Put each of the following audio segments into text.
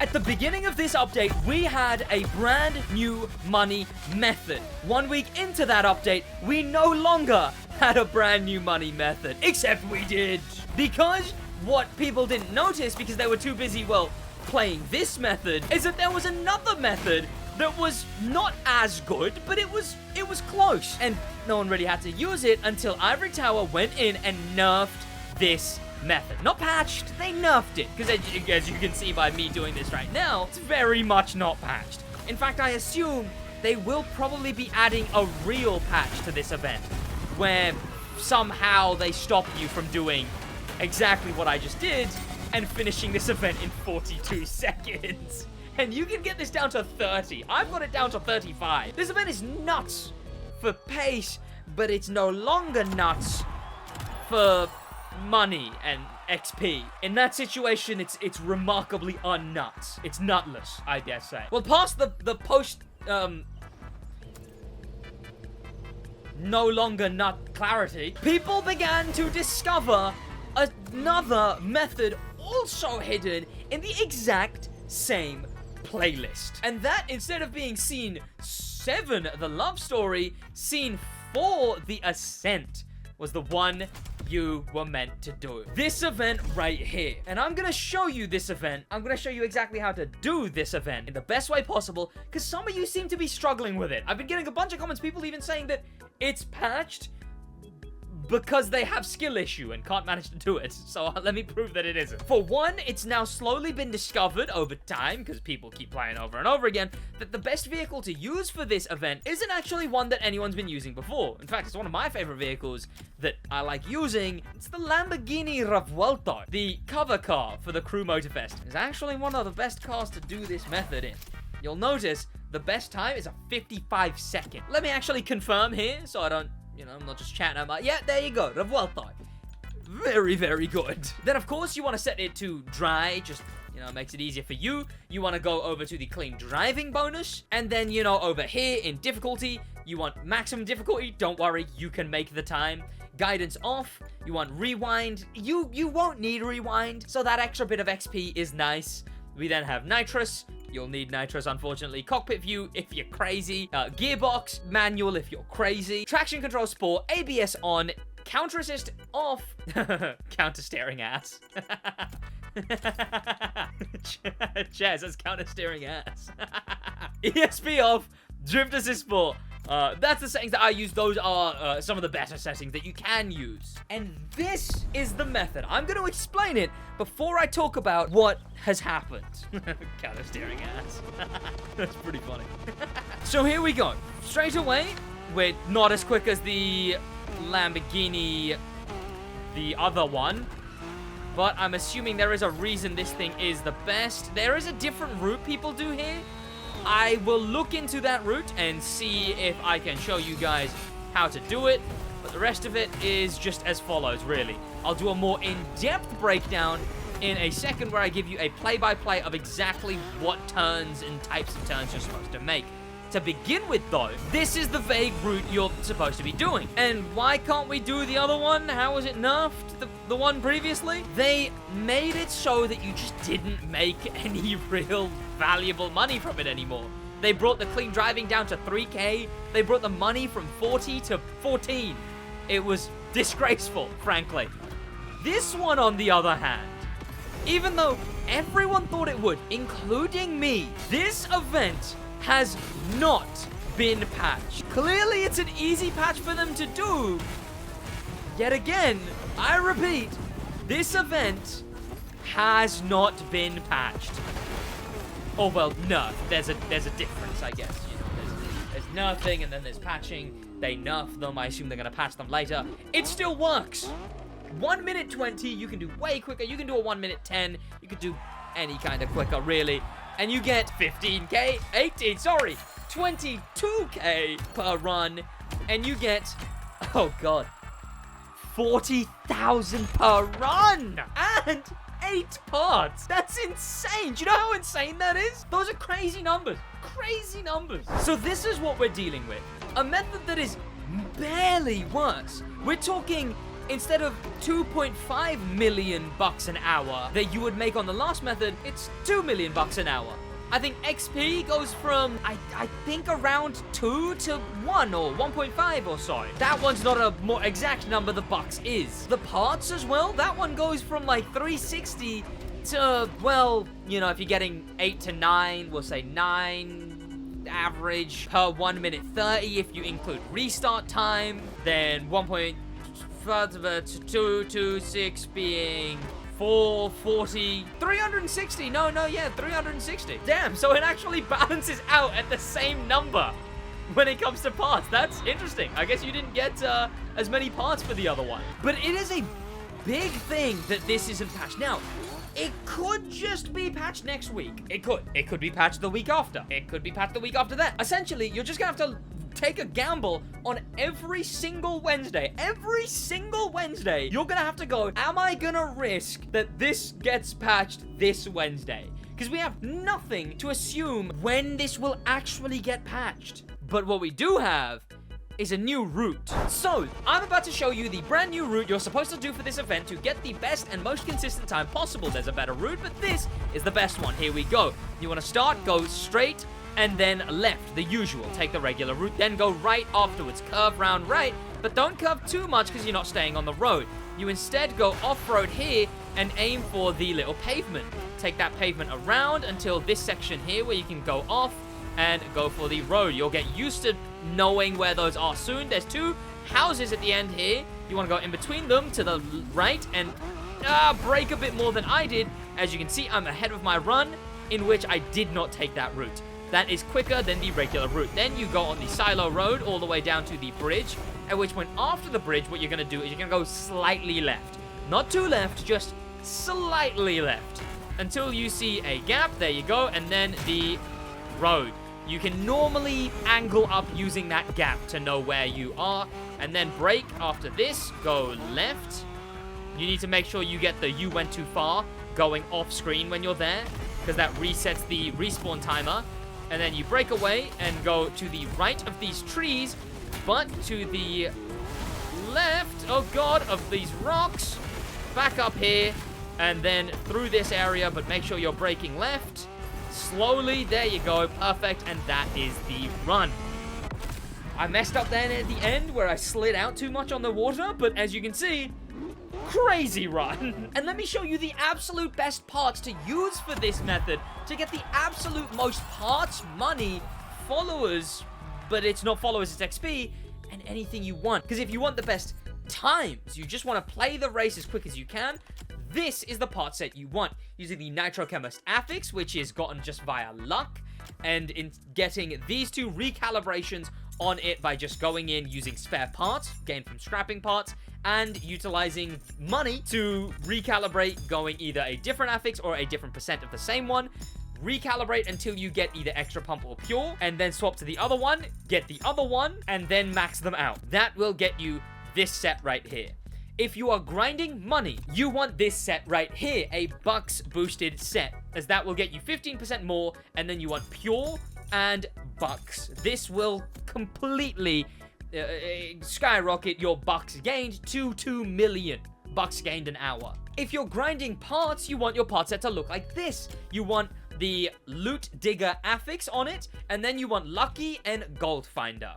At the beginning of this update, we had a brand new money method. 1 week into that update, we no longer had a brand new money method. Except we did. Because what people didn't notice, because they were too busy, well, playing this method, is that there was another method that was not as good, but it was close. And no one really had to use it until Ivory Tower went in and nerfed this method. Not patched, they nerfed it. Because as you can see by me doing this right now, it's very much not patched. In fact, I assume they will probably be adding a real patch to this event, where somehow they stop you from doing exactly what I just did and finishing this event in 42 seconds. And you can get this down to 30. I've got it down to 35. This event is nuts for pace, but it's no longer nuts for money and XP. In that situation, it's remarkably unnuts. It's nutless, I dare say. Well, past the post, no longer nut clarity, people began to discover another method also hidden in the exact same playlist. And that, instead of being scene 7, the love story, scene 4, the ascent, was the one you were meant to do. This event right here. And I'm gonna show you this event. I'm gonna show you exactly how to do this event in the best way possible, because some of you seem to be struggling with it. I've been getting a bunch of comments, people even saying that it's patched because they have skill issue and can't manage to do it. So let me prove that it isn't. For one, it's now slowly been discovered over time, because people keep playing over and over again, that the best vehicle to use for this event isn't actually one that anyone's been using before. In fact, it's one of my favorite vehicles that I like using. It's the Lamborghini Revuelto. The cover car for the Crew Motorfest is actually one of the best cars to do this method in. You'll notice the best time is a 55 second. Let me actually confirm here so I don't, I'm not just chatting about, yeah, there you go, Revuelto. Very, very good. Then, of course, you want to set it to dry, just, makes it easier for you. You want to go over to the clean driving bonus. And then, over here in difficulty, you want maximum difficulty. Don't worry, you can make the time. Guidance off. You want rewind. You won't need rewind, so that extra bit of XP is nice. We then have nitrous. You'll need nitrous, unfortunately. Cockpit view if you're crazy. Gearbox, manual if you're crazy. Traction control sport, ABS on, counter assist off. Counter steering ass. Chaz says counter steering ass. ESP off, drift assist sport. That's the settings that I use. Those are some of the better settings that you can use. And this is the method. I'm going to explain it before I talk about what has happened. Counter steering ass. That's pretty funny. So here we go. Straight away, we're not as quick as the Lamborghini, the other one. But I'm assuming there is a reason this thing is the best. There is a different route people do here. I will look into that route and see if I can show you guys how to do it. But the rest of it is just as follows, really. I'll do a more in-depth breakdown in a second where I give you a play-by-play of exactly what turns and types of turns you're supposed to make. To begin with, though, this is the vague route you're supposed to be doing. And why can't we do the other one? How was it nerfed, the one previously? They made it so that you just didn't make any real valuable money from it anymore. They brought the clean driving down to 3K. They brought the money from 40 to 14. It was disgraceful, frankly. This one, on the other hand, even though everyone thought it would, including me, this event has not been patched. Clearly, it's an easy patch for them to do. Yet again, I repeat, this event has not been patched. Oh, well, nerf. There's a difference, I guess. There's nerfing and then there's patching. They nerf them. I assume they're going to patch them later. It still works. 1 minute 20, you can do way quicker. You can do a 1 minute 10. You could do any kind of quicker, really. And you get 15K, 22K per run. And you get, oh God, 40,000 per run. And 8 parts. That's insane. Do you know how insane that is? Those are crazy numbers. Crazy numbers. So this is what we're dealing with. A method that is barely worse. We're talking Instead of 2.5 million bucks an hour that you would make on the last method, it's 2 million bucks an hour. I think XP goes from, I think around 2 to 1 or 1.5 or so. That one's not a more exact number the bucks is. The parts as well, that one goes from like 360 to, well, you know, if you're getting 8 to 9, we'll say 9 average per 1 minute 30 if you include restart time. Then 1.2 to 6 being 440, 360, yeah, 360. Damn, so it actually balances out at the same number when it comes to parts. That's interesting. I guess you didn't get as many parts for the other one. But it is a big thing that this isn't patched. Now, it could just be patched next week. It could. It could be patched the week after. It could be patched the week after that. Essentially, you're just gonna have to take a gamble on every single Wednesday. Every single Wednesday, you're gonna have to go, am I gonna risk that this gets patched this Wednesday? Because we have nothing to assume when this will actually get patched. But what we do have is a new route. So, I'm about to show you the brand new route you're supposed to do for this event to get the best and most consistent time possible. There's a better route, but this is the best one. Here we go. You wanna start, go straight, and then left, the usual. Take the regular route, then go right afterwards. Curve round right, but don't curve too much because you're not staying on the road. You instead go off-road here and aim for the little pavement. Take that pavement around until this section here where you can go off and go for the road. You'll get used to knowing where those are soon. There's 2 houses at the end here. You want to go in between them to the right and brake a bit more than I did. As you can see, I'm ahead of my run, in which I did not take that route. That is quicker than the regular route. Then you go on the silo road all the way down to the bridge, at which point after the bridge, what you're going to do is you're going to go slightly left. Not too left, just slightly left. Until you see a gap, there you go, and then the road. You can normally angle up using that gap to know where you are, and then brake after this, go left. You need to make sure you get the you went too far going off screen when you're there, because that resets the respawn timer. And then you break away and go to the right of these trees, but to the left, oh god, of these rocks. Back up here, and then through this area, but make sure you're braking left. Slowly, there you go, perfect, and that is the run. I messed up then at the end where I slid out too much on the water, but as you can see, crazy run. And let me show you the absolute best parts to use for this method to get the absolute most parts, money, followers, but it's not followers, it's XP, and anything you want. Because if you want the best times, you just want to play the race as quick as you can, this is the part set you want. Using the Nitrochemist affix, which is gotten just via luck, and in getting these 2 recalibrations on it by just going in using spare parts, gained from scrapping parts, and utilizing money to recalibrate, going either a different affix or a different percent of the same one. Recalibrate until you get either extra pump or pure, and then swap to the other one, get the other one, and then max them out. That will get you this set right here. If you are grinding money, you want this set right here, a bucks boosted set, as that will get you 15% more, and then you want pure and bucks. This will completely skyrocket your bucks gained to 2 million bucks gained an hour. If you're grinding parts, you want your part set to look like this. You want the Loot Digger affix on it, and then you want Lucky and Gold Finder.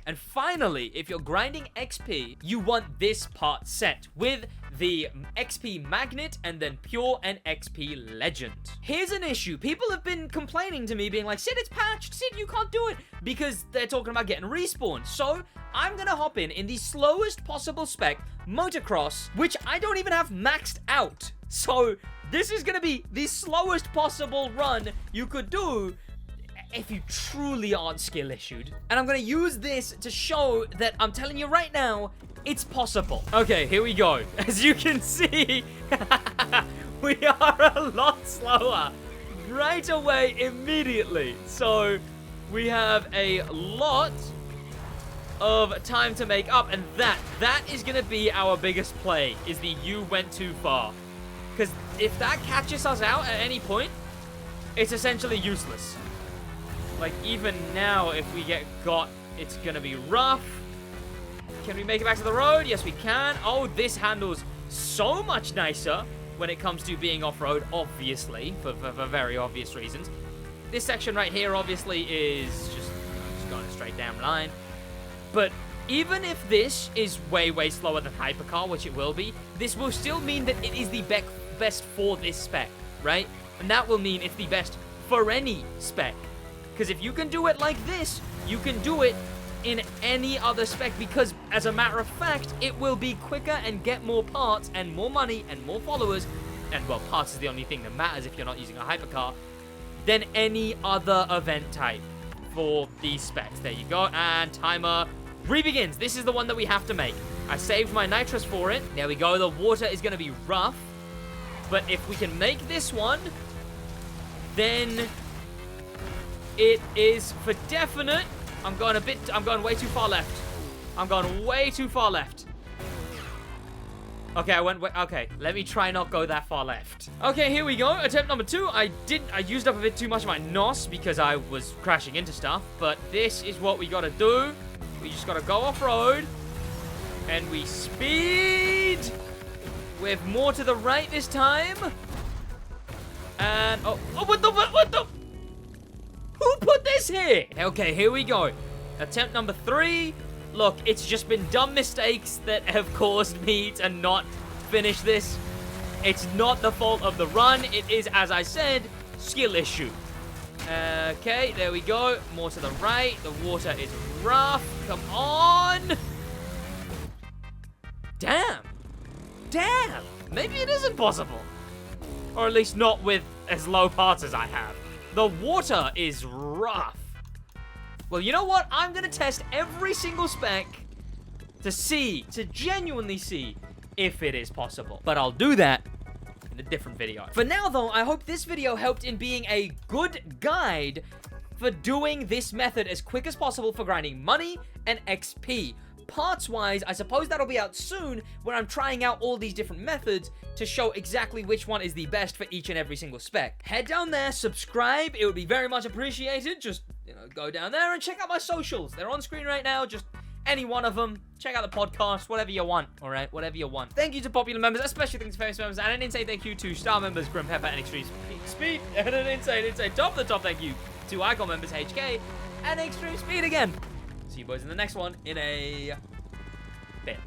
And finally, if you're grinding XP, you want this part set with the XP Magnet and then Pure and XP Legend. Here's an issue. People have been complaining to me being like, Sid, it's patched. Sid, you can't do it. Because they're talking about getting respawned. So I'm going to hop in the slowest possible spec motocross, which I don't even have maxed out. So this is going to be the slowest possible run you could do if you truly aren't skill issued. And I'm gonna use this to show that I'm telling you right now, it's possible. Okay, here we go. As you can see, we are a lot slower right away immediately. So we have a lot of time to make up, and that is gonna be our biggest play, is the you went too far. Because if that catches us out at any point, it's essentially useless. Like, even now, if we get got, it's gonna be rough. Can we make it back to the road? Yes, we can. Oh, this handles so much nicer when it comes to being off-road, obviously, for very obvious reasons. This section right here, obviously, is just going a straight down line. But even if this is way, way slower than Hypercar, which it will be, this will still mean that it is the best for this spec, right? And that will mean it's the best for any spec. Because if you can do it like this, you can do it in any other spec, because as a matter of fact, it will be quicker and get more parts and more money and more followers, and well, parts is the only thing that matters if you're not using a Hypercar, than any other event type for these specs. There you go, and timer re-begins. This is the one that we have to make. I saved my nitrous for it. There we go. The water is going to be rough, but if we can make this one, then it is for definite. I'm going way too far left. I'm going way too far left. Okay, okay, let me try not go that far left. Okay, here we go. Attempt number 2. I used up a bit too much of my NOS because I was crashing into stuff, but this is what we gotta do. We just gotta go off-road, and we speed with more to the right this time. And, oh, what the? Who put this here? Okay, here we go. Attempt number 3. Look, it's just been dumb mistakes that have caused me to not finish this. It's not the fault of the run. It is, as I said, skill issue. Okay, there we go. More to the right. The water is rough. Come on. Damn. Damn. Maybe it is impossible. Or at least not with as low parts as I have. The water is rough. Well, you know what? I'm going to test every single spec to genuinely see if it is possible. But I'll do that in a different video. For now, though, I hope this video helped in being a good guide for doing this method as quick as possible for grinding money and XP. Parts-wise, I suppose that'll be out soon when I'm trying out all these different methods to show exactly which one is the best for each and every single spec. Head down there, subscribe. It would be very much appreciated. Just, go down there and check out my socials. They're on screen right now. Just any one of them. Check out the podcast, whatever you want, all right? Whatever you want. Thank you to popular members, especially thanks to famous members, and an insane thank you to star members, Grim Pepper, and Extreme Speed, and an insane top of the top thank you to Icon members, HK, and Extreme Speed again. See you boys in the next one in a bit.